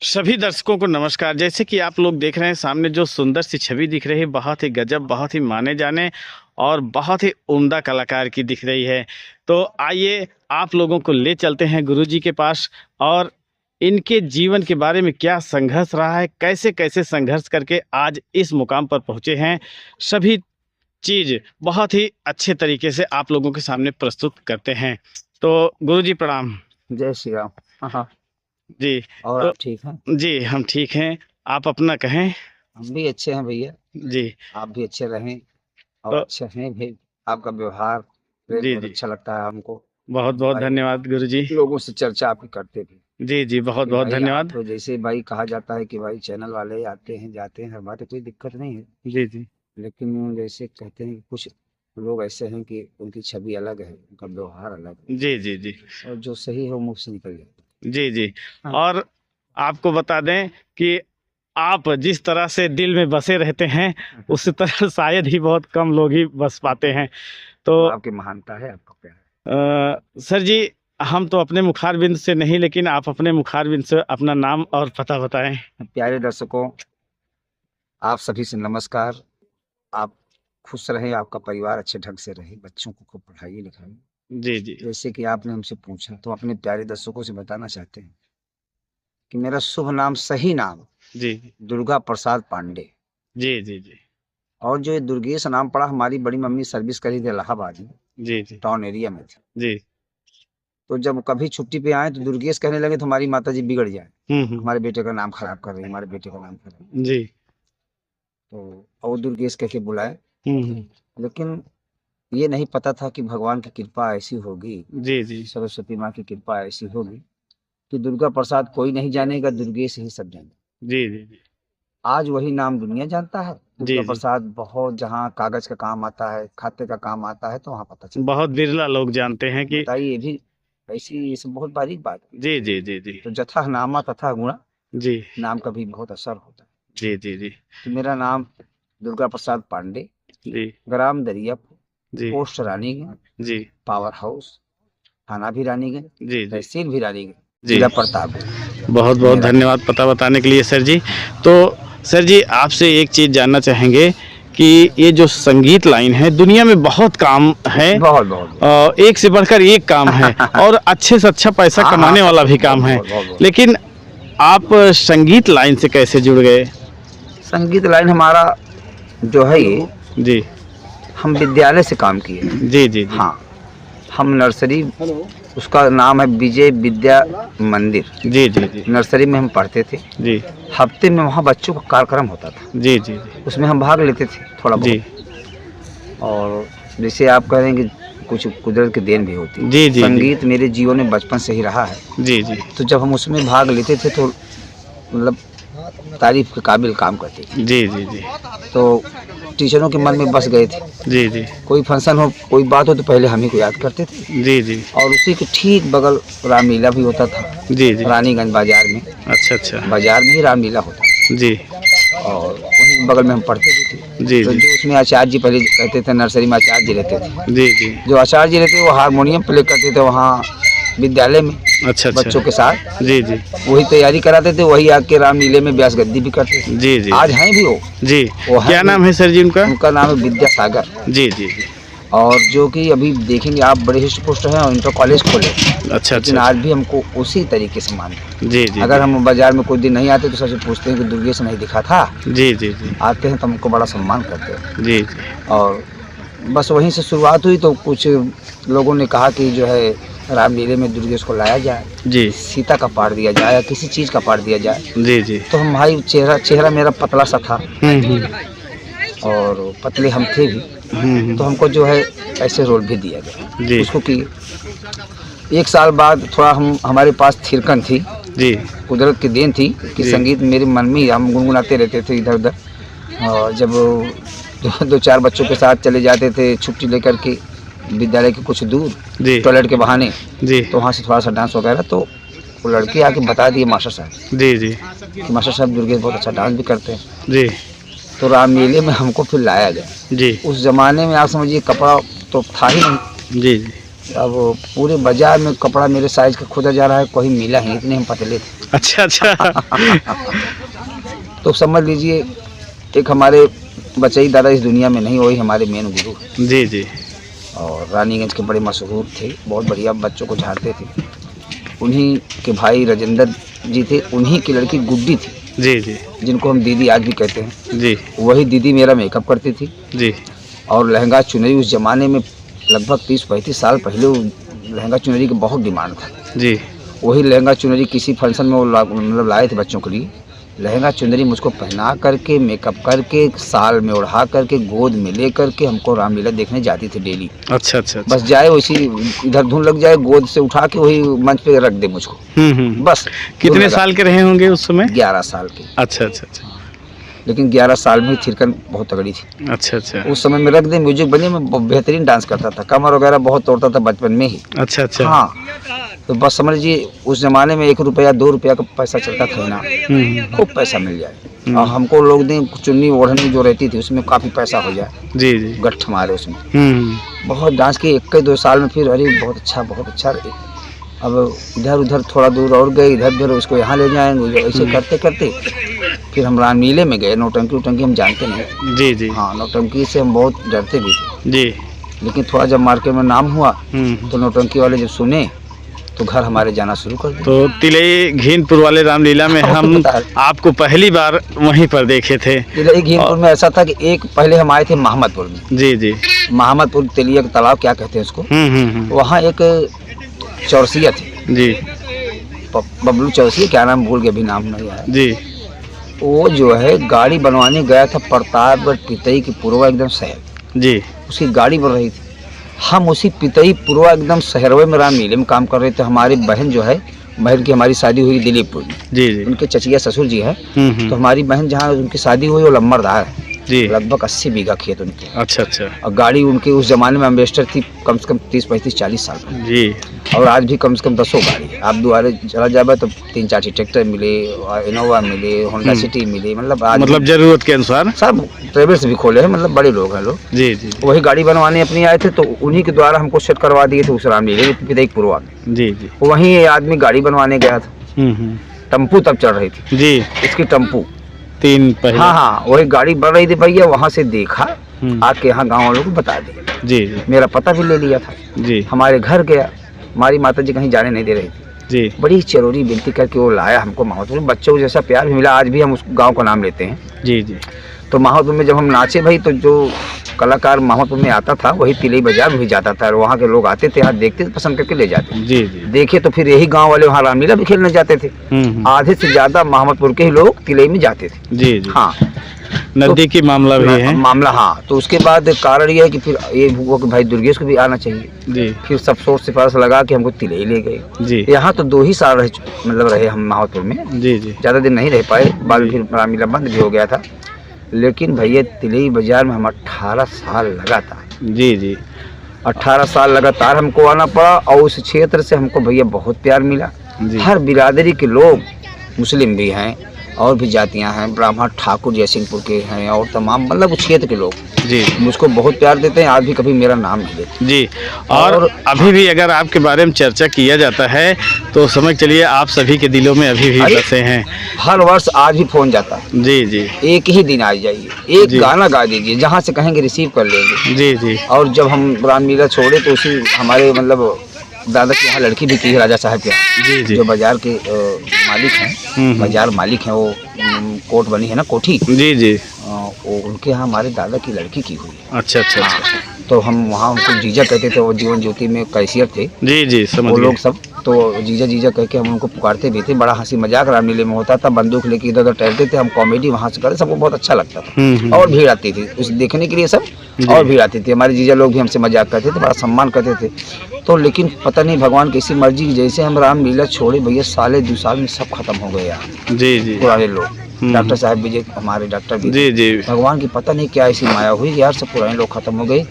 सभी दर्शकों को नमस्कार। जैसे कि आप लोग देख रहे हैं सामने जो सुंदर सी छवि दिख रही है, बहुत ही गजब, बहुत ही माने जाने और बहुत ही उम्दा कलाकार की दिख रही है। तो आइए आप लोगों को ले चलते हैं गुरुजी के पास और इनके जीवन के बारे में क्या संघर्ष रहा है, कैसे कैसे संघर्ष करके आज इस मुकाम पर पहुंचे हैं, सभी चीज़ बहुत ही अच्छे तरीके से आप लोगों के सामने प्रस्तुत करते हैं। तो गुरुजी प्रणाम। जय श्री राम। हाँ। जी। और तो आप ठीक हैं? जी हम ठीक हैं, आप अपना कहें। हम भी अच्छे हैं भैया। जी। आप भी अच्छे रहें और तो अच्छे हैं भी। आपका व्यवहार प्रेम जी बहुत जी अच्छा लगता है हमको। बहुत बहुत भाई धन्यवाद गुरुजी। लोगों से चर्चा आपकी करते थे जी जी बहुत कि बहुत भाई धन्यवाद। आप जैसे भाई कहा जाता है कि भाई चैनल वाले आते हैं जाते हैं, हमारे कोई दिक्कत नहीं है, जी जी लेकिन जैसे कहते हैं कि कुछ लोग ऐसे हैं कि उनकी छवि अलग है, उनका व्यवहार अलग जी जी जी है और जो सही है वो मुंह से निकल जाता जी जी। है। और आपको बता दें कि आप जिस तरह से दिल में बसे रहते हैं उसी तरह शायद ही बहुत कम लोग ही बस पाते हैं। तो आपकी महानता है, आपका प्यार है। सर जी, हम तो अपने मुखारबिंद से नहीं, लेकिन आप अपने मुखारबिंद से अपना नाम और पता बताएं। प्यारे दर्शकों, आप सभी से नमस्कार। आप खुश रहें, आपका परिवार अच्छे ढंग से रहे, बच्चों को खूब पढ़ाइए लिखाइए। जी जी जैसे कि आपने हमसे पूछा तो अपने प्यारे दर्शकों से बताना चाहते हैं कि मेरा शुभ नाम, सही नाम जी दुर्गा प्रसाद पांडे। जी जी जी और जो ये दुर्गेश नाम पड़ा, हमारी बड़ी मम्मी सर्विस करी थी इलाहाबाद में, जी जी टाउन एरिया में थी। जी। तो जब कभी छुट्टी पे आए तो दुर्गेश कहने लगे तो हमारी माता जी बिगड़ जाए, हम्म। हमारे बेटे का नाम खराब कर रही है, हमारे बेटे का नाम खराब। जी। तो और दुर्गेश कह के बुलाए, हम्म। लेकिन ये नहीं पता था कि भगवान की कृपा ऐसी होगी, जी जी सरस्वती माँ की कृपा ऐसी होगी कि दुर्गा प्रसाद कोई नहीं जानेगा, दुर्गेश ही सब जानेगा। जी जी जी आज वही नाम दुनिया जानता है। जी दुर्गा जी। प्रसाद बहुत, जहाँ कागज का काम आता है, खाते का काम आता है, तो वहाँ पता चलता बहुत बिरला लोग जानते हैं है। कि बताइए, ये भी ऐसी, ये सब बहुत बारीक बात है। जी जी जी जी तो जथा नामा तथा गुणा, जी नाम का भी बहुत असर होता है। जी जी जी तो मेरा नाम दुर्गा प्रसाद पांडे, जी ग्राम दरियापुर, जी पोस्ट रानीगंज, जी पावर हाउस, थाना भी रानीगंज, जी जी तहसील भी रानीगंज, जी। जिला प्रतापगढ़ बहुत बहुत मेरा। धन्यवाद पता बताने के लिए सर जी। तो सर जी, आपसे एक चीज़ जानना चाहेंगे कि ये जो संगीत लाइन है, दुनिया में बहुत काम है, बहुत बहुत एक से बढ़कर एक काम है और अच्छे से अच्छा पैसा हाँ, कमाने हाँ, वाला भी बहुत, काम है, बहुत, बहुत, बहुत। लेकिन आप संगीत लाइन से कैसे जुड़ गए? संगीत लाइन हमारा जो है ये, जी हम विद्यालय से काम किए हैं। जी जी जी हाँ, हम नर्सरी, उसका नाम है विजय विद्या मंदिर, जी जी जी नर्सरी में हम पढ़ते थे। जी हफ्ते में वहाँ बच्चों का कार्यक्रम होता था, जी जी जी उसमें हम भाग लेते थे थोड़ा जी बहुत। और जैसे आप कह रहे हैं कि कुछ कुदरत की देन भी होती है। जी जी संगीत मेरे जीवन में बचपन से ही रहा है। जी जी तो जब हम उसमें भाग लेते थे तो मतलब तारीफ के काबिल काम करते थे। जी जी जी तो टीचरों के मन में बस गए थे। जी जी कोई फंक्शन हो, कोई बात हो, तो पहले हम ही को याद करते थे। जी जी और उसी के ठीक बगल रामलीला भी होता था, जी जी। रानीगंज बाजार में। अच्छा अच्छा। बाजार में ही रामलीला होता था जी और वहीं बगल में हम पढ़ते भी थे। जी तो जी जो उसमें आचार्य जी पहले कहते थे, नर्सरी में आचार्य जी रहते थे। जी जी। जो आचार्य जी रहते वो हारमोनियम प्ले करते थे वहाँ विद्यालय में अच्छा अच्छा। बच्चों के साथ। जी जी वही तैयारी कराते थे, वही आके रामलीले में व्यास गद्दी भी करते थे। जी जी आज हैं भी वो जी। वो हैं क्या भी। नाम है सर जी उनका? उनका नाम है विद्यासागर। जी जी जी। और जो कि अभी देखेंगे आप, बड़े हिस्ट पोस्ट हैं और इंटर कॉलेज खोले। अच्छा लेकिन अच्छा। आज भी हमको उसी तरीके से मानते हैं। जी जी अगर हम बाजार में कोई दिन नहीं आते तो सबसे पूछते हैं कि दुर्गेश नहीं दिखा था। जी जी जी आते हैं तो हमको बड़ा सम्मान करते हैं। जी और बस वहीं से शुरुआत हुई। तो कुछ लोगों ने कहा कि जो है रामलीले में दुर्गेश को लाया जाए, जी सीता का पाठ दिया जाए या किसी चीज़ का पाठ दिया जाए। जी जी। तो हम भाई, चेहरा मेरा पतला सा था हम्म। और पतले हम थे भी। तो हमको जो है ऐसे रोल भी दिया गया जी उसको कि एक साल बाद थोड़ा हमारे पास थिरकन थी, जी कुदरत की देन थी कि जी। संगीत मेरे मन में ही, हम गुनगुनाते रहते थे इधर उधर। और जब दो चार बच्चों के साथ चले जाते थे छुट्टी लेकर के विद्यालय के कुछ दूर, जी टॉयलेट के बहाने, जी तो वहाँ से थोड़ा सा डांस वगैरह, तो वो लड़के आके बता दिए मास्टर साहब जी जी कि मास्टर साहब दुर्गेश बहुत अच्छा डांस भी करते हैं। जी तो रामलीले में हमको फिर लाया गया। जी उस ज़माने में आप समझिए कपड़ा तो था ही नहीं। जी जी अब पूरे बाजार में कपड़ा मेरे साइज का खोजा जा रहा है, कोई मिला ही, इतने हम पतले थे। अच्छा अच्छा। तो समझ लीजिए एक हमारे बचई दादा इस दुनिया में नहीं, वही हमारे मेन गुरु हैं। जी जी। और रानीगंज के बड़े मशहूर थे, बहुत बढ़िया बच्चों को झाड़ते थे। उन्हीं के भाई राजेंद्र जी थे, उन्हीं की लड़की गुड्डी थी, जी जी। जिनको हम दीदी आज भी कहते हैं। जी वही दीदी मेरा मेकअप करती थी। जी। और लहंगा चुनरी उस ज़माने में लगभग 30-35 साल पहले वो लहंगा चुनरी की बहुत डिमांड था। जी। वही लहंगा चुनरी किसी फंक्शन में वो मतलब लाए थे बच्चों के लिए। लहंगा चुनरी मुझको पहना करके, मेकअप करके, साल में ओढ़ा करके, गोद में ले करके हमको रामलीला देखने जाती थी डेली। अच्छा अच्छा अच्छा। बस जाए वैसी इधर धुन लग जाए, गोद से उठा के वही मंच पे रख दे मुझको, बस। धुन कितने लगा। साल के रहे होंगे उस समय? 11 साल के। अच्छा अच्छा अच्छा। लेकिन 11 साल में थिरकन बहुत तगड़ी थी। अच्छा अच्छा। उस समय में रख दे म्यूजिक बजे में बेहतरीन डांस करता था, कमर वगैरह बहुत तोड़ता था बचपन में ही। अच्छा अच्छा। हाँ, तो बस समझ लीजिए उस जमाने में 1 रुपया 2 रुपया का पैसा चलता था ना, खूब पैसा मिल जाए। और हमको लोग दें चुन्नी ओढ़नी जो रहती थी उसमें काफ़ी पैसा हो जाए। जी जी। गठ मारे उसमें। बहुत डांस किए 1-2 साल में, फिर अरे बहुत अच्छा। अब इधर उधर थोड़ा दूर और गए, इधर उधर उसको यहाँ ले जाएंगे, ऐसे करते करते फिर हम रामलीले में गए। नौटंकी उटंकी हम जानते नहीं। जी जी। हाँ, नौटंकी से हम बहुत डरते भी थे। जी। लेकिन थोड़ा जब मार्केट में नाम हुआ तो नौटंकी वाले जब सुने तो घर हमारे जाना शुरू कर दिया। तो तिलई घीनपुर वाले रामलीला में हम आपको पहली बार वहीं पर देखे थे। तिलई घीनपुर में ऐसा था कि एक पहले हम आए थे महमदपुर में। जी जी। महमदपुर तेलिया का तालाब क्या कहते हैं उसको। वहाँ एक चौरसिया थी जी। बबलू चौरसिया, क्या नाम भूल गए, अभी नाम नहीं आया। जी। वो जो है गाड़ी बनवाने गया था प्रतापगढ़ पितई की पूर्वा एकदम शहर। जी। उसकी गाड़ी बन रही थी। हम उसी पितई पूर्वा एकदम शहरवे में रामलीले में काम कर रहे थे। हमारी बहन जो है, बहन की हमारी शादी हुई दिलीपपुर में। जी जी। उनके चचिया ससुर जी है। तो हमारी बहन जहाँ उनकी शादी हुई वो लम्बरदार है। जी। लगभग 80 बीघा खेत उनके। अच्छा अच्छा। और गाड़ी उनकी उस जमाने में एम्बेसडर थी, कम से कम 30-35-40 साल की। जी। और आज भी कम से कम 10 गाड़ी है। आप दुआरे चला जाए तो 3-4 ट्रैक्टर मिले, इनोवा मिले, होंडा सिटी मिले, मतलब आज मतलब जरूरत के अनुसार सब ट्रेवल्स भी खोले हैं, मतलब बड़े लोग हैं लोग। जी जी। वही गाड़ी बनवाने अपनी आए थे, तो उन्हीं के द्वारा हमको सेट करवा दिए थे उस रामलीले में पितई पूर्वा में। जी जी। वहीं ये आदमी गाड़ी बनवाने गया था। टम्पू तब चल रही थी जी। इसकी टम्पू। 3 पहले। हाँ, वही गाड़ी बढ़ रही थी भैया, वहाँ से देखा, आके यहाँ गाँव वालों को बता दिया। जी जी। मेरा पता भी ले लिया था। जी। हमारे घर गया, हमारी माता जी कहीं जाने नहीं दे रही थी। जी। बड़ी चरोरी विनती करके वो लाया हमको महमदपुर में। बच्चों को जैसा प्यार भी मिला, आज भी हम उस गांव का नाम लेते हैं। जी जी। तो महमदपुर में जब हम नाचे भाई, तो जो कलाकार महमदपुर में आता था वही तिलई बाजार भी जाता था, और वहाँ के लोग आते थे, यहाँ देखते थे, पसंद करके ले जाते थे। जी जी। देखे तो फिर यही गांव वाले वहाँ रामलीला भी खेलने जाते थे। आधे से ज्यादा महमदपुर के ही लोग तिलई में जाते थे। जी जी। हाँ, नजदीकी मामला भी है। मामला। हाँ, तो उसके बाद कारण ये है कि फिर ये हुआ कि भाई दुर्गेश को भी आना चाहिए। जी। फिर सब सोच सिफारिश लगा के हमको तिलई ले गए। जी। यहाँ तो 2 ही साल रहे, मतलब रहे हम महमदपुर में। जी जी। ज़्यादा दिन नहीं रह पाए, बाद में फिर रामलीला बंद भी हो गया था। लेकिन भैया तिलई बाजार में हम 18 साल लगातार। जी जी। 18 साल लगातार हमको आना पड़ा, और उस क्षेत्र से हमको भैया बहुत प्यार मिला। हर बिरादरी के लोग, मुस्लिम भी हैं और भी जातियां हैं, ब्राह्मण, ठाकुर, जयसिंहपुर के हैं, और तमाम मतलब उस क्षेत्र के लोग जी मुझको बहुत प्यार देते हैं। आज भी कभी मेरा नाम नहीं लेते जी। और अभी भी अगर आपके बारे में चर्चा किया जाता है तो समझ चलिए आप सभी के दिलों में अभी भी बसे हैं। हर वर्ष आज भी फोन जाता है। जी जी। एक ही दिन आ जाइए, एक गाना गा दीजिए, जहाँ से कहेंगे रिसीव कर लेंगे। जी जी। और जब हम रामलीला छोड़े तो उसी हमारे मतलब दादा के यहाँ लड़की भी थी, राजा साहब के यहाँ। जी जी। जो बाजार के मालिक हैं, बाजार मालिक हैं, वो कोट बनी है ना, कोठी। जी जी। वो उनके यहाँ हमारे दादा की लड़की की हुई है। अच्छा अच्छा अच्छा। तो हम वहाँ उनको जीजा कहते थे, वो जीवन ज्योति में कैशियर थे। जी जी, समझ वो गए। लोग सब तो जीजा जीजा कह के हम उनको पुकारते भी थे। बड़ा हंसी मजाक रामलीले में होता था, बंदूक लेके इधर उधर टहलते थे हम, कॉमेडी वहाँ से करते, सबको बहुत अच्छा लगता था। और भीड़ आती थी उस देखने के लिए सब, और भीड़ आती थी। हमारे जीजा लोग भी हमसे मजाक करते थे, बड़ा सम्मान करते थे। तो लेकिन पता नहीं भगवान कैसी मर्जी, जैसे हम रामलीला छोड़े भैया, साले 2 साल में सब खत्म हो गए यार। जी जी। पुराने लोग, डॉक्टर साहब विजय, हमारे डॉक्टर भी, जी जी, भगवान की पता नहीं क्या ऐसी माया हुई यार, सब पुराने लोग खत्म हो गए,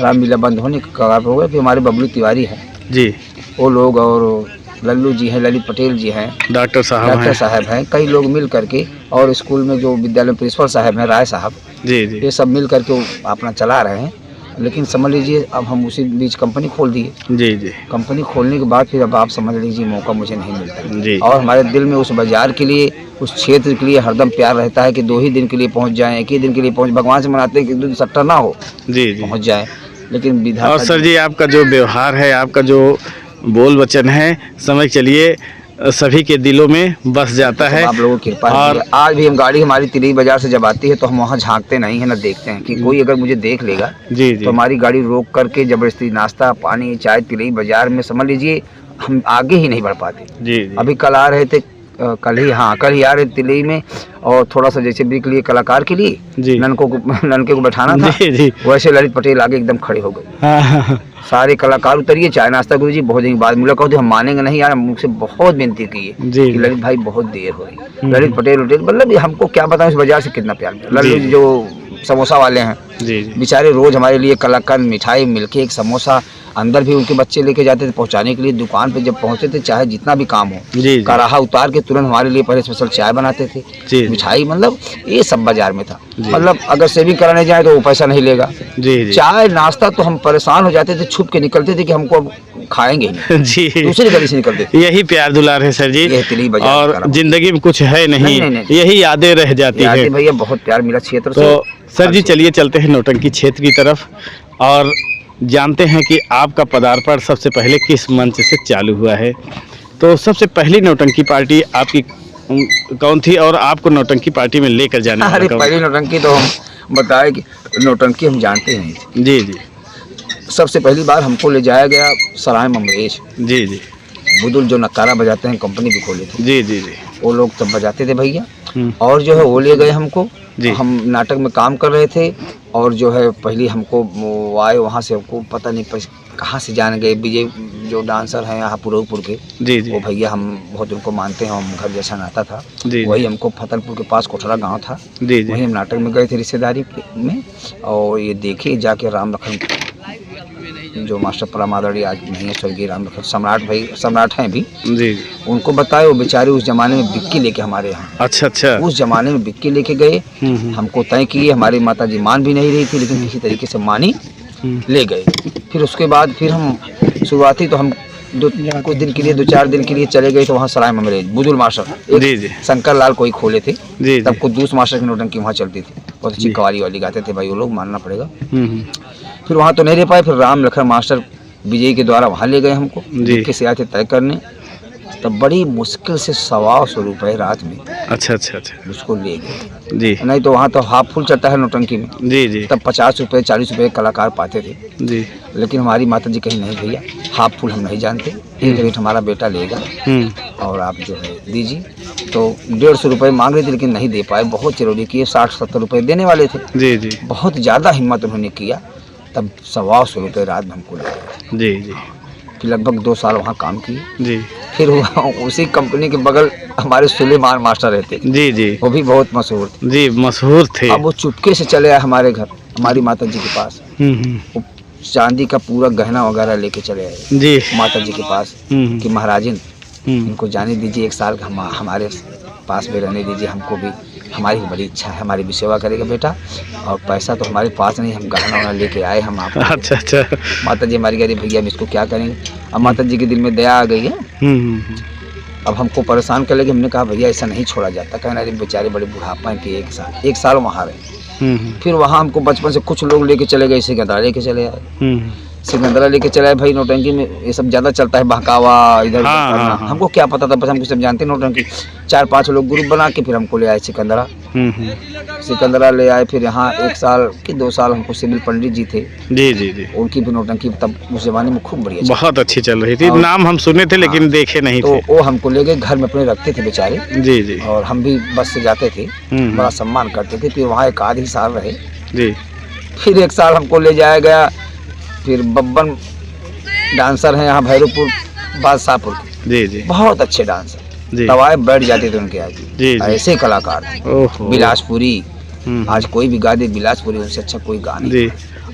रामलीला बंद होने के कगार पर हो गए। फिर हमारे बबलू तिवारी है जी, वो लोग, और लल्लू जी हैं, ललित पटेल जी हैं, डॉक्टर साहब हैं, कई लोग मिल करके, और स्कूल में जो विद्यालय प्रिंसिपल साहब हैं, राय साहब, जी जी, ये सब मिल करके अपना चला रहे हैं। लेकिन समझ लीजिए अब हम उसी बीच कंपनी खोल दिए। जी जी कंपनी खोलने के बाद फिर अब आप समझ लीजिए मौका मुझे नहीं मिलता। जी और हमारे दिल में उस बाज़ार के लिए, उस क्षेत्र के लिए हरदम प्यार रहता है कि 2 ही दिन के लिए पहुंच जाएं, 1 ही दिन के लिए पहुंच, भगवान से मनाते हैं कि 2 दिन सट्टा ना हो, जी जी। पहुंच जाएं। लेकिन और विधाता सर जी आपका जो व्यवहार है, आपका जो बोल वचन है, समझ चलिए सभी के दिलों में बस जाता है। आप लोगों की कृपा है और भैया। आज भी हम गाड़ी हमारी तिलई बाजार से जब आती है तो हम वहाँ झांकते नहीं है, ना देखते हैं कि कोई अगर मुझे देख लेगा जी तो जी हमारी गाड़ी रोक करके ज़बरदस्ती नाश्ता पानी चाय तिलई बाजार में समझ लीजिए हम आगे ही नहीं बढ़ पाते। जी जी अभी कल आ रहे थे, कल ही आ रहे तिलई में, और थोड़ा सा जैसे ब्रेक लिए कलाकार के लिए जी ननके को बैठाना था, जी जी। वैसे ललित पटेल आगे एकदम खड़े हो गए। हाँ हाँ हाँ। सारे कलाकार उतरिए, चाय नाश्ता गुरुजी, बहुत दिन बाद मिला, कहते हम मानेंगे नहीं यार, मुझसे बहुत विनती की है जी कि ललित भाई बहुत देर हो रही। ललित पटेल मतलब हमको क्या बताऊं इस बाजार से कितना प्यार मिला। जी, ललित जी। जो समोसा वाले हैं जी जी बेचारे रोज हमारे लिए कलाकंद मिठाई मिलके एक समोसा, अंदर भी उनके बच्चे लेके जाते थे पहुंचाने के लिए। दुकान पे जब पहुंचते थे चाहे जितना भी काम हो, जी जी कराहा उतार के तुरंत हमारे लिए पहले स्पेशल चाय बनाते थे, जी मिठाई, मतलब ये सब बाजार में था। जी। मतलब अगर सेविंग कराने जाए तो वो पैसा नहीं लेगा। जी जी चाय नाश्ता तो हम परेशान हो जाते थे, छुप के निकलते थे कि हमको अब खाएंगे ही नहीं, जी। दूसरी गली से निकलते थे। यही प्यार दुलार है सर जी। यही तिलई बाजार और का जिंदगी में कुछ है नहीं, नहीं। यही यादें रह जाती है। यादें भैया बहुत प्यार मिला क्षेत्र से। तो सर जी चलिए चलते हैं नौटंकी क्षेत्र की तरफ और जानते हैं कि आपका पदार्पण सबसे पहले किस मंच से चालू हुआ है। तो सबसे पहली नौटंकी पार्टी आपकी कौन थी और आपको नौटंकी पार्टी में लेकर जाने वाला अरे कौन? पहली नौटंकी तो हम बताए कि नौटंकी हम जानते नहीं थे। जी जी सबसे पहली बार हमको ले जाया गया सराय ममरेज। जी जी बुदुल जो नकारा बजाते हैं कंपनी भी खोले थे, जी जी जी वो लोग तब बजाते थे भैया। हम्म, और जो है वो ले गए हमको, जी। हम नाटक में काम कर रहे थे। और जो है पहले हमको वो आए वहाँ से, हमको पता नहीं कहाँ से जान गए, विजय जो डांसर हैं यहाँ पुरौपुर के, जी जी वो भैया हम बहुत उनको मानते हैं, हम घर जैसा नाता था। जी वही हमको फतेहपुर के पास कोठरा गांव था, जी जी वहीं हम नाटक में गए थे रिश्तेदारी में। और ये देखे जाके राम लखन जो मास्टर परमादड़ी आज नहीं है, स्वर्गीय राम लखन सम्राट हैं भी, जी जी उनको बताए। वो बेचारे उस जमाने में बिक्की लेके हमारे यहाँ, अच्छा अच्छा उस जमाने में बिक्की लेके गए, हमको तय किए। हमारी माता जी मान भी नहीं रही थी, लेकिन किसी तरीके से मानी, ले गए। फिर उसके बाद फिर हम शुरुआती तो हम कुछ दिन के लिए 2-4 दिन के लिए चले गए। तो वहाँ सराय ममरेज बुदुल मास्टर, जी जी शंकर लाल कोई खोले थे, जी तब जी कुद्दूस मास्टर की नौटंकी वहाँ चलती थी, बहुत अच्छी जी। कवाली वाली गाते थे भाई वो लोग, मानना पड़ेगा। हम्म, फिर वहाँ तो नहीं रह पाए, फिर राम लखन मास्टर विजय के द्वारा वहाँ ले गए हमको, जी। बिक्की से आए थे तय करने। तब बड़ी मुश्किल से 125 रुपये रात में अच्छा अच्छा अच्छा उसको ले गए। जी नहीं तो वहाँ तो हाफ फुल चलता है नौटंकी में, जी जी तब 50 रुपये 40 रुपये कलाकार पाते थे। जी लेकिन हमारी माता जी कहीं नहीं भैया, हाफ फुल हम नहीं जानते, एक रेट हमारा बेटा लेगा और आप जो है दीजिए। तो 150 रुपये मांग रहे थे, लेकिन नहीं दे पाए, बहुत चिरौरी किए, 60-70 रुपये देने वाले थे। जी जी बहुत ज़्यादा हिम्मत उन्होंने किया, तब 125 रुपये रात में हमको लगा। जी जी फिर लगभग 2 साल वहाँ काम किए। जी फिर उसी कंपनी के बगल हमारे सुलेमान मास्टर रहते, जी जी वो भी बहुत मशहूर थे। जी मशहूर थे। अब वो चुपके से चले आए हमारे घर, हमारी माता जी के पास। वो चांदी का पूरा गहना वगैरह लेके चले आए जी माता जी के पास कि महाराजिन इनको जाने दीजिए, 1 साल हमारे पास में रहने दीजिए, हमको भी, हमारी बड़ी इच्छा है, हमारी भी सेवा करेगा बेटा, और पैसा तो हमारे पास नहीं, हम गहना वहना लेके आए हम आपको। अच्छा अच्छा माता जी हमारी कह रही भैया हम इसको क्या करेंगे। अब माता जी के दिल में दया आ गई है, अब हमको परेशान कर लगे। हमने कहा भैया ऐसा नहीं छोड़ा जाता, कहना अरे बेचारे बड़े बुढ़ापा के 1 साल वहाँ रहे। फिर वहाँ हमको बचपन से कुछ लोग लेके चले गए, सिकंदरा लेके चले आए, सिकंदरा लेके चले आए। भाई नौटंकी में ये सब ज़्यादा चलता है, बहकावा इधर उधर हाँ, करना। हाँ। हमको क्या पता था, बस हमको सब जानते नौटंकी। 4-5 लोग ग्रुप बना के फिर हमको ले आए सिकंदरा। सिकंदरा ले आए, फिर यहाँ 1 साल कि 2 साल हमको सिविल पंडित जी थे, जी जी जी उनकी भी नौटंकी तब उस जमाने में खूब बढ़िया चली। बहुत अच्छी चल रही थी। और- नाम हम सुने थे लेकिन देखे नहीं तो थे। वो हमको ले गए, घर में अपने रखते थे बेचारे, जी जी और हम भी बस से जाते थे, बड़ा सम्मान करते थे। फिर वहाँ 1 आध ही साल रहे। जी फिर 1 साल हमको ले जाया गया, फिर बब्बन डांसर हैं यहाँ भैरवपुर बादशाहपुर के, जी जी बहुत अच्छे डांसर, जी दवाएं बैठ जाते थे उनके आगे। जी जी ऐसे कलाकार थे। ओहो बिलासपुरी, हम्म, आज कोई भी गा दे बिलासपुरी, उनसे अच्छा कोई गा नहीं, जी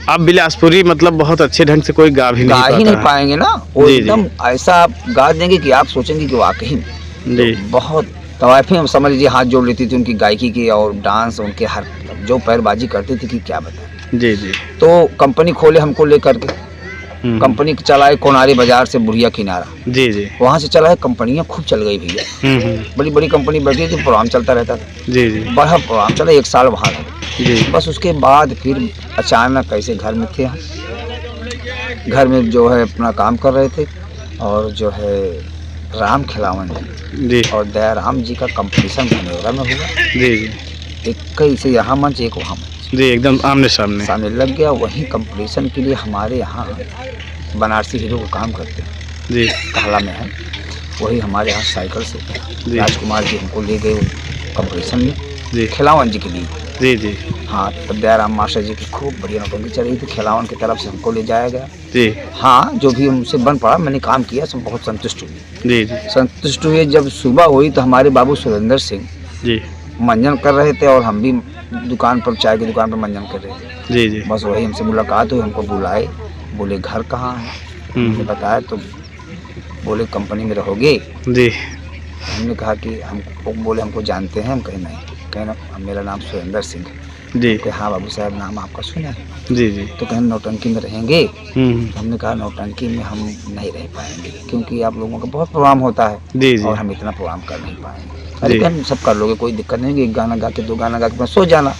अब बिलासपुरी मतलब बहुत अच्छे ढंग से कोई गा भी गा नहीं ही नहीं पाता है। पाएंगे ना। वो जी, जी। एकदम ऐसा आप गा देंगे कि आप सोचेंगे कि वाकई में जी बहुत तवाइफें, हम समझ लीजिए हाथ जोड़ लेती थी उनकी गायकी की, और डांस उनके हर जो पैरबाजी करती थी कि क्या बताएं। जी जी। तो कंपनी खोले हमको लेकर के, कंपनी चलाए कोनारी बाजार से बुढ़िया किनारा, जी जी। वहाँ से चलाए, कंपनियाँ खूब चल गई भैया, बड़ी बड़ी कंपनी बैठी थी, प्रोग्राम चलता रहता था, जी जी। बड़ा प्रोग्राम चला, 1 साल वहाँ रहे। जी। बस उसके बाद फिर अचानक ऐसे घर में थे हम, घर में जो है अपना काम कर रहे थे, और जो है राम खिलावन जी और दयाराम जी का कंपटीशन धनेरा में हुआ। जी जी। एक कई से यहाँ मंच, एक वहाँ मंच, जी एकदम आमने सामने सामने लग गया। वहीं कंपटीशन के लिए हमारे यहाँ बनारसी हीरो का काम करते हैं जी, कहला में है, वही हमारे यहाँ साइकिल से राजकुमार जी हमको ले गए कंपटीशन में जी, खिलावन जी के लिए। जी जी। हाँ, तब दयाराम मास्टर जी की खूब बढ़िया नौटंकी चल रही थी, खिलावन की तरफ से हमको ले जाया गया। जी हाँ, जो भी हमसे बन पड़ा, मैंने काम किया, सब बहुत संतुष्ट हुए। जी जी। संतुष्ट हुए। जब सुबह हुई तो हमारे बाबू सुरेंद्र सिंह जी मंजन कर रहे थे, और हम भी दुकान पर, चाय की दुकान पर मंजन कर रहे थे। जी जी। बस वही हमसे मुलाकात हुई, हमको बुलाए, बोले घर कहाँ है, हमने बताया तो बोले कंपनी में रहोगे। जी हमने कहा कि हमको, बोले हमको जानते हैं, हम कहे नहीं, कहना मेरा नाम सुरेंद्र सिंह है। जी। कि हाँ बाबू साहब, नाम आपका सुना है। जी जी। तो कहें नौटंकी में रहेंगे। हमने कहा नौटंकी में हम नहीं रह पाएंगे, क्योंकि आप लोगों का बहुत प्रोग्राम होता है, जी जी। और हम इतना प्रोग्राम कर नहीं पाएंगे। अरे कहन सब कर लोगे, कोई दिक्कत नहीं होगी, 1 गाना गा के 2 गाना गा के सो जाना।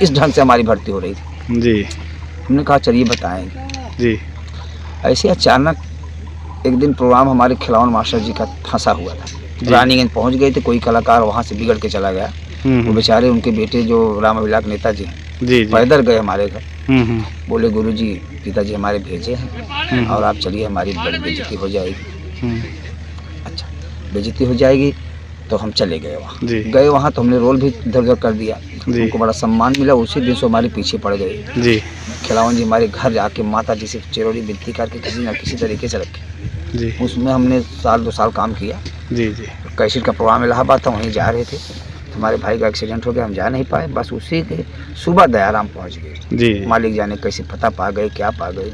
इस ढंग से हमारी भर्ती हो रही थी। जी। हमने कहा चलिए बताएंगे। जी। ऐसे अचानक एक दिन प्रोग्राम हमारे खिलावन मास्टर जी का फंसा हुआ था, रानीगंज पहुंच गए थे, कोई कलाकार वहां से बिगड़ के चला गया। वो बेचारे, उनके बेटे जो राम अभिलाष नेताजी हैं, जी जी। पैदल गए हमारे घर। बोले गुरुजी, पिताजी हमारे भेजे हैं, और आप चलिए, हमारी बड़ी बेइज्जती हो जाएगी। अच्छा, बेइज्जती हो जाएगी तो हम चले गए वहाँ। गए वहाँ तो हमने रोल भी इधर उधर कर दिया, हमको बड़ा सम्मान मिला। उसी दिन से हमारे पीछे पड़ गए जी। खिलावन जी हमारे घर जाके माता जी से चिरौरी विनती करके किसी न किसी तरीके से रखे। जी। उसमें हमने 1-2 साल काम किया। जी जी। कैसेट का प्रोग्राम इलाहाबाद था, वहीं जा रहे थे, हमारे भाई का एक्सीडेंट हो गया, हम जा नहीं पाए। बस उसी के सुबह दयाराम पहुंच गए। जी। मालिक जाने कैसे पता पा गए, क्या पा गए।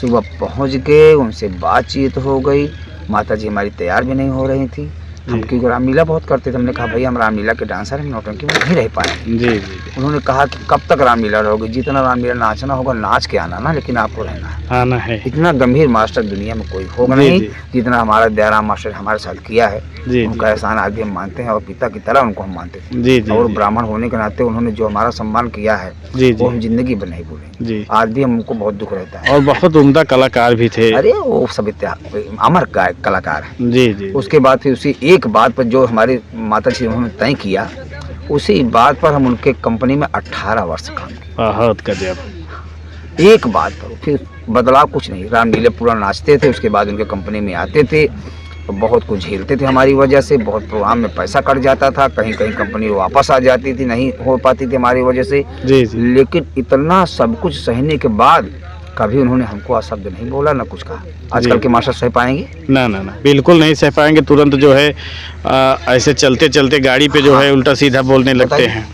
सुबह पहुंच गए, उनसे बातचीत हो गई। माता जी हमारी तैयार भी नहीं हो रही थी। हम क्योंकि रामलीला बहुत करते थे, हमने कहा भैया हम रामलीला के डांसर, हम नौटंकी में नहीं रह पाए। जी जी। उन्होंने कहा कि कब तक रामलीला रहोगे, जितना रामलीला नाचना होगा नाच के आना ना, लेकिन आपको रहना है, आना है। इतना गंभीर मास्टर दुनिया में कोई होगा नहीं जितना हमारा दयाराम मास्टर हमारे साथ किया है। उनका एहसान आज भी हम मानते हैं, और पिता की तरह उनको हम मानते हैं। जी जी। और ब्राह्मण होने के नाते उन्होंने जो हमारा सम्मान किया है, जी वो हम जिंदगी भर नहीं भूलेंगे। आज भी हमको बहुत दुख रहता है। और बहुत उम्दा कलाकार भी थे। अरे वो सब अमर कलाकार है। जी जी। उसके बाद फिर उसी एक बात पर जो हमारे माता जी उन्होंने तय किया, उसी बात पर हम उनके कंपनी में 18 वर्ष काम किया। बहुत गजब। एक बात पर फिर बदलाव कुछ नहीं, रामलीला पूरा नाचते थे, उसके बाद उनके कंपनी में आते थे, बहुत कुछ झेलते थे हमारी वजह से, बहुत प्रोग्राम में पैसा कट जाता था, कहीं कहीं कंपनी वापस आ जाती थी, नहीं हो पाती थी हमारी वजह से। जी जी। लेकिन इतना सब कुछ सहने के बाद कभी उन्होंने हमको अशब्द नहीं बोला, ना कुछ कहा। आजकल के मास्टर सह पाएंगे? ना ना ना, बिल्कुल नहीं सह पाएंगे। तुरंत जो है ऐसे चलते चलते गाड़ी पे जो है उल्टा सीधा बोलने लगते हैं।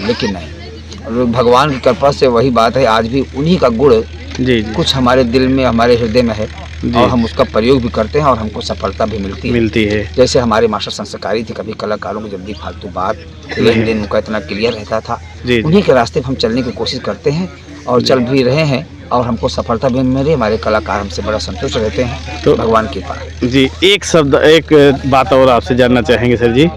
लेकिन नहीं, भगवान की कृपा से वही बात है, आज भी उन्हीं का गुण जी कुछ हमारे दिल में, हमारे हृदय में है, और हम उसका प्रयोग भी करते हैं, और हमको सफलता भी मिलती है। जैसे हमारे मास्टर संस्कारी थे, कभी कलाकारों को जब भी फालतू बात, लेन देन उनका इतना क्लियर रहता था। उन्हीं के रास्ते पर हम चलने की कोशिश करते हैं, और चल भी रहे हैं, और हमको सफलता भी मिल रही है। हमारे कलाकार हमसे बड़ा संतुष्ट रहते हैं, तो भगवान की कृपा। जी, एक बात और आपसे जानना चाहेंगे सर जी,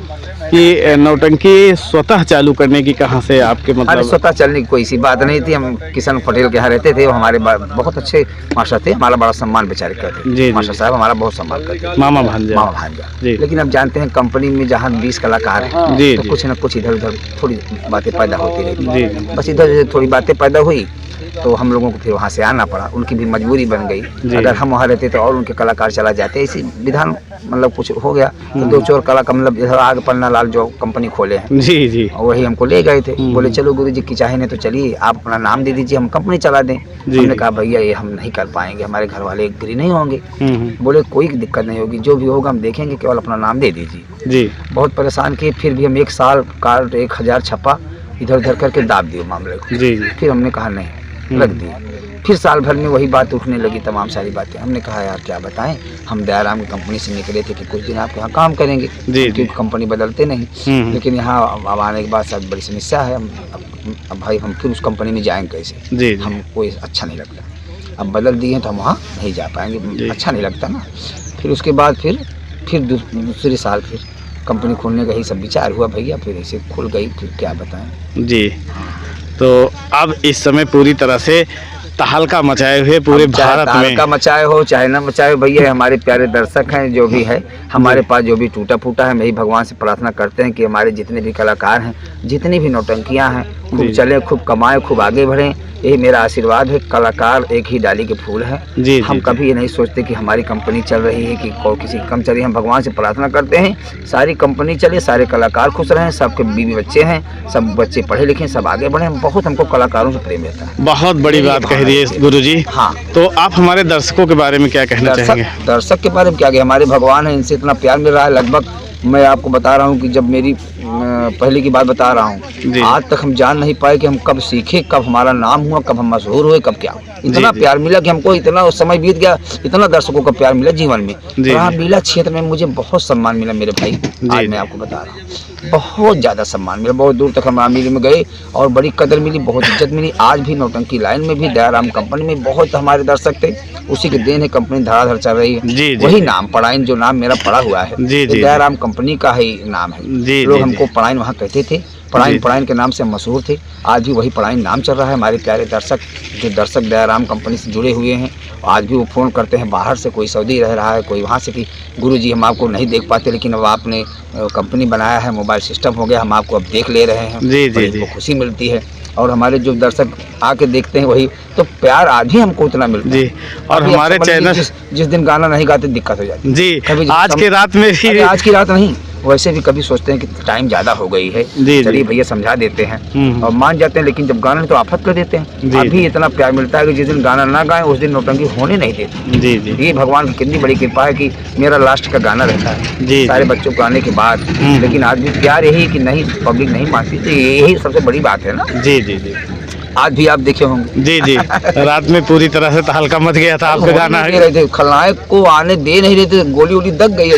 कि नौटंकी स्वतः चालू करने की कहाँ से आपके मतलब? अरे स्वतः चलने की कोई सी बात नहीं थी। हम किशन पटेल के यहाँ रहते थे, वो हमारे बहुत अच्छे मास्टर थे, हमारा बड़ा सम्मान बेचारे करते। जी, मास्टर साहब हमारा बहुत सम्मान करते। मामा भांजा। लेकिन अब जानते हैं कंपनी में जहाँ 20 कलाकार हैं, जी, तो कुछ न कुछ इधर उधर थोड़ी बातें पैदा होती रहती। बस इधर उधर थोड़ी बातें पैदा हुई, तो हम लोगों को फिर वहाँ से आना पड़ा, उनकी भी मजबूरी बन गई। अगर हम वहाँ रहते तो और उनके कलाकार चला जाते, इसी विधान मतलब कुछ हो गया। तो 2 चोर कलाकार मतलब इधर आग पन्ना लाल जो कंपनी खोले हैं, जी जी, वही हमको ले गए थे। बोले चलो गुरुजी की चाहे नहीं तो चलिए, आप अपना नाम दे दीजिए, हम कंपनी चला दें। हमने कहा भैया ये हम नहीं कर पाएंगे, हमारे घर वाले एग्री नहीं होंगे। बोले कोई दिक्कत नहीं होगी, जो भी होगा हम देखेंगे, केवल अपना नाम दे दीजिए। जी, बहुत परेशान किए, फिर भी हम 1 साल कार्ड 1000 छपा, इधर उधर करके दाब दिए मामले को। जी, फिर हमने कहा नहीं, रख दिया। फिर साल भर में वही बात उठने लगी, तमाम सारी बातें। हमने कहा यार क्या बताएं, हम दयाराम की कंपनी से निकले थे कि कुछ दिन आपके यहाँ काम करेंगे, क्योंकि कंपनी बदलते नहीं, लेकिन यहाँ अब आने के बाद सब बड़ी समस्या है। अब भाई हम फिर उस कंपनी में जाएंगे कैसे, हमको अच्छा नहीं लगता। अब बदल दिए हैं तो हम वहाँ नहीं जा पाएंगे, अच्छा नहीं लगता ना। फिर उसके बाद फिर दूसरे साल फिर कंपनी खोलने का ही सब विचार हुआ भैया, फिर ऐसे खुल गई। फिर क्या बताएं जी। तो अब इस समय पूरी तरह से तहलका मचाए हुए पूरे भारत में, तहलका मचाए हो चाहे ना मचाए हो भैया, हमारे प्यारे दर्शक हैं जो भी है, हमारे पास जो भी टूटा फूटा है, यही भगवान से प्रार्थना करते हैं कि हमारे जितने भी कलाकार हैं, जितनी भी नौटंकियां हैं, खूब चले, खूब कमाएं, खूब आगे बढ़ें, यही मेरा आशीर्वाद है। कलाकार एक ही डाली के फूल हैं। हम कभी ये नहीं सोचते कि हमारी कंपनी चल रही है कि किसी की कम चल रही है। हम भगवान से प्रार्थना करते हैं सारी कंपनी चले, सारे कलाकार खुश रहें, सबके बीवी बच्चे हैं, सब बच्चे पढ़े लिखे, सब आगे बढ़े। बहुत हमको कलाकारों से प्रेम रहता है। बहुत बड़ी बात कह रही है गुरुजी। हाँ, तो आप हमारे दर्शकों के बारे में क्या कहना चाहेंगे? दर्शक के बारे में क्या, हमारे भगवान है, इनसे इतना प्यार मिल रहा है। लगभग मैं आपको बता रहा हूँ कि जब मेरी पहले की बात बता रहा हूँ, आज तक हम जान नहीं पाए कि हम कब सीखे, कब हमारा नाम हुआ, कब हम मशहूर हुए, कब क्या। इतना प्यार मिला कि हमको इतना समय बीत गया, इतना दर्शकों का प्यार मिला जीवन में। मीला क्षेत्र में मुझे बहुत सम्मान मिला मेरे भाई। आज मैं आपको बता रहा हूँ, बहुत ज़्यादा सम्मान मिला। बहुत दूर तक हम रामलीला में गए और बड़ी कदर मिली, बहुत इज्जत मिली। आज भी नौटंकी लाइन में भी दयाराम कंपनी में बहुत हमारे दर्शक थे, उसी के देन है कंपनी धड़ाधड़ चल रही है। वही नाम पढ़ाइन, जो नाम मेरा पड़ा हुआ है, दयाराम कंपनी का ही नाम है। लोग हमको पढ़ाइन वहाँ कहते थे, पढ़ाइन के नाम से हम मशहूर थे। आज भी वही पढ़ाइन नाम चल रहा है। हमारे प्यारे दर्शक, जो दर्शक दयाराम कंपनी से जुड़े हुए हैं, आज भी वो फ़ोन करते हैं बाहर से, कोई सऊदी रह रहा है, कोई वहाँ से कि गुरुजी हम आपको नहीं देख पाते, लेकिन अब आपने कंपनी बनाया है, मोबाइल सिस्टम हो गया, हम आपको अब देख ले रहे हैं। जी, खुशी मिलती है। और हमारे जो दर्शक आके देखते हैं वही तो प्यार आज भी हमको उतना मिलता है। और हमारे चैनल जिस दिन गाना नहीं गाते दिक्कत हो जाती है जी। आज की रात में भी, आज की रात नहीं, वैसे भी कभी सोचते हैं कि टाइम ज़्यादा हो गई है, चलिए भैया समझा देते हैं और मान जाते हैं, लेकिन जब गाना तो आफत कर देते हैं। अभी इतना प्यार मिलता है कि जिस दिन गाना ना गाएं उस दिन नौटंकी होने नहीं देते। ये भगवान की कितनी बड़ी कृपा है कि मेरा लास्ट का गाना रहता है सारे बच्चों को आने के बाद। लेकिन आज भी प्यार यही कि नहीं, पब्लिक नहीं मानती, तो यही सबसे बड़ी बात है ना। जी। आज भी आप देखे होंगे। जी। रात में पूरी तरह से तहलका मच गया था आपका गाना। खलनायक को आने दे नहीं रहे थे, गोली वोली दग गई,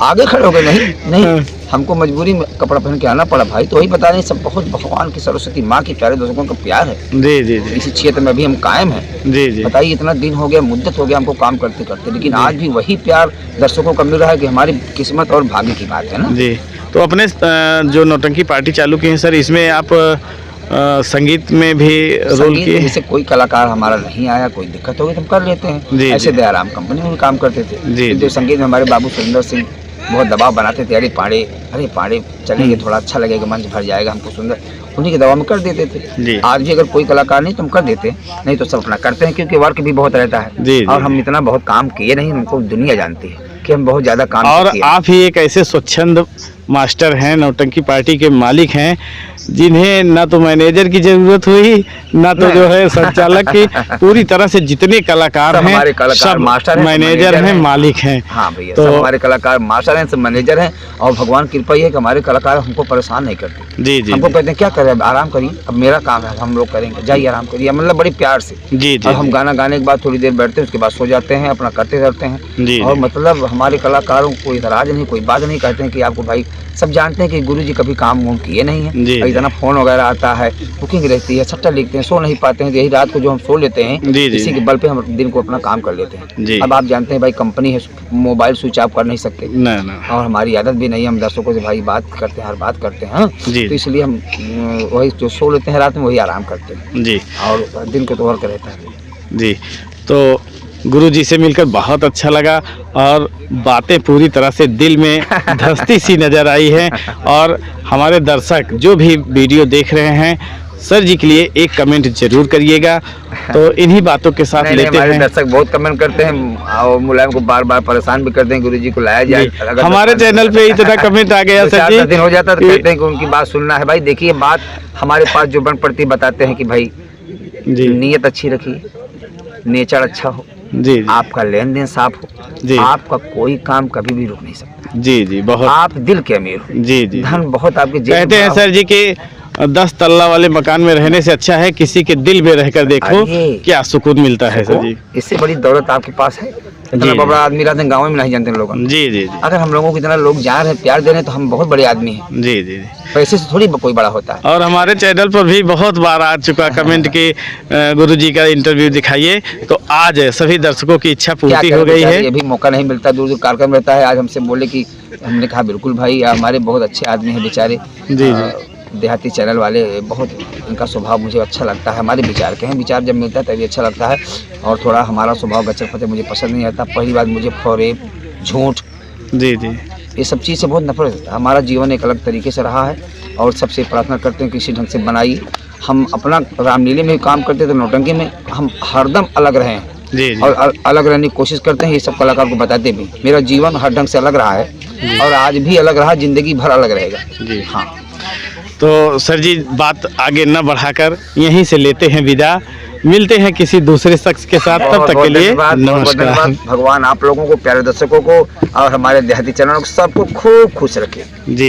आगे खड़े हो गए। नहीं हमको मजबूरी में कपड़ा पहन के आना पड़ा भाई। तो वही बता रहे, सब बहुत भगवान की, सरस्वती माँ की प्यारे दर्शकों का प्यार है। जी। इसी क्षेत्र में भी हम कायम हैं। जी। बताइए, इतना दिन हो गया, मुद्दत हो गया हमको काम करते करते, लेकिन आज भी वही प्यार दर्शकों का मिल रहा है कि हमारी किस्मत और भाग्य की बात है ना। जी। तो अपने जो नौटंकी पार्टी चालू की है सर, इसमें आप संगीत में भी रोल किए? जैसे कोई कलाकार हमारा नहीं आया, कोई दिक्कत हो गई तो हम कर लेते हैं। ऐसे दयाराम कंपनी में भी काम करते थे। जो संगीत में हमारे बाबू सुंदर सिंह बहुत दबाव बनाते थे, अरे पाड़े चलेंगे, थोड़ा अच्छा लगेगा, मंच भर जाएगा, हमको सुंदर, उन्हीं के दबाव में कर देते थे। आज भी अगर कोई कलाकार नहीं तो हम कर देते, नहीं तो सब अपना करते हैं, क्योंकि वर्क भी बहुत रहता है। और हम इतना बहुत काम किए नहीं, हमको दुनिया जानती है कि हम बहुत ज्यादा काम और आप ही एक ऐसे स्वच्छंद मास्टर हैं, नौटंकी पार्टी के मालिक हैं, जिन्हें ना तो मैनेजर की जरूरत हुई, ना तो जो है संचालक की। पूरी तरह से जितने कलाकार हैं, हमारे कलाकार मास्टर हैं, मैनेजर हैं, मालिक हैं। हाँ भैया, तो हमारे कलाकार मास्टर हैं, सब मैनेजर हैं। और भगवान की कृपा है कि हमारे कलाकार हमको परेशान नहीं करते। जी। हमको कहते हैं क्या करें, आराम करिए, अब मेरा काम है, हम लोग करेंगे, जाइए आराम करिए, मतलब बड़ी प्यार से। जी। और हम गाना गाने के बाद थोड़ी देर बैठते हैं, उसके बाद सो जाते हैं, अपना करते रहते हैं। और मतलब हमारे कलाकारों को इतराज नहीं, कोई बात नहीं, कहते हैं कि आपको भाई सब जानते हैं कि गुरुजी कभी काम वाम किए नहीं है। इतना फोन वगैरह आता है, बुकिंग रहती है, सट्टा लिखते हैं, सो नहीं पाते हैं। यही रात को जो हम सो लेते हैं, इसी के बल पे हम दिन को अपना काम कर लेते हैं। अब आप जानते हैं भाई, कंपनी है, मोबाइल स्विच ऑफ कर नहीं सकते। और हमारी आदत भी नहीं है, हम दर्शकों से भाई बात करते हैं, हर बात करते हैं। तो इसलिए हम वही जो सो लेते हैं रात में, वही आराम करते हैं। और दिन को तो वर्क रहता है। जी। तो गुरुजी से मिलकर बहुत अच्छा लगा और बातें पूरी तरह से दिल में धंसती सी नज़र आई हैं। और हमारे दर्शक जो भी वीडियो देख रहे हैं, सर जी के लिए एक कमेंट जरूर करिएगा। तो इन्हीं बातों के साथ लेते हैं। दर्शक बहुत कमेंट करते हैं और मुलायम को बार बार परेशान भी करते हैं, गुरुजी को लाया जाए। हमारे चैनल पे इतना कमेंट आ गया सर जी, दिन हो जाता तो कहते हैं कि उनकी बात सुनना है। भाई देखिए, बात हमारे पास जो बन पड़ती बताते हैं कि भाई नीयत अच्छी रखिए, नेचर अच्छा हो, आपका लेन देन साफ हो, आपका कोई काम कभी भी रुक नहीं सकता। जी। बहुत आप दिल के अमीर हो। जी। धन बहुत आपके कहते हैं सर जी कि 10 तल्ला वाले मकान में रहने से अच्छा है किसी के दिल में रहकर देखो अरे, क्या सुकून मिलता है सर जी। इससे बड़ी दौलत आपके पास है। इतना जी, बड़ा आदमी रहते हैं गाँव में नहीं जानते लोग। जी जी जी अगर हम लोगों को इतना लोग जान रहे हैं, प्यार दे रहे हैं, तो हम बहुत बड़े आदमी हैं। जी जी जी। पैसे से थोड़ी कोई बड़ा होता है। और हमारे चैनल पर भी बहुत बार आ चुका कमेंट कि गुरुजी का इंटरव्यू दिखाइए, तो आज सभी दर्शकों की इच्छा क्या पूर्ति करें हो गई बेचारे, है। ये भी मौका नहीं मिलता, दूर दूर कार्यक्रम रहता है। आज हमसे बोले कि हमने कहा बिल्कुल भाई, हमारे बहुत अच्छे आदमी हैं बेचारे। जी, देहाती चैनल वाले, बहुत इनका स्वभाव मुझे अच्छा लगता है। हमारे विचार के हैं, विचार जब मिलता है तभी अच्छा लगता है। और थोड़ा हमारा स्वभाव गच्चर फते मुझे पसंद नहीं आता। पहली बात, मुझे फरेब, झूठ, जी जी ये सब चीज़ से बहुत नफरत होता है। हमारा जीवन एक अलग तरीके से रहा है और सबसे प्रार्थना करते हैं किसी ढंग से बनाई। हम अपना रामलीले में काम करते तो नौटंकी में हम हरदम अलग रहे हैं जी जी। और अलग रहने की कोशिश करते हैं। ये सब कलाकार को बताते भी, मेरा जीवन हर ढंग से अलग रहा है और आज भी अलग रहा, जिंदगी भर अलग रहेगा। जी हाँ, तो सर जी बात आगे न बढ़ाकर यहीं से लेते हैं विदा, मिलते हैं किसी दूसरे शख्स के साथ, तब तक के लिए धन्यवाद, बहुत नमस्कार। धन्यवाद। भगवान आप लोगों को, प्यारे दर्शकों को और हमारे देहाती चैनल को सबको खूब खुश रखे। जी।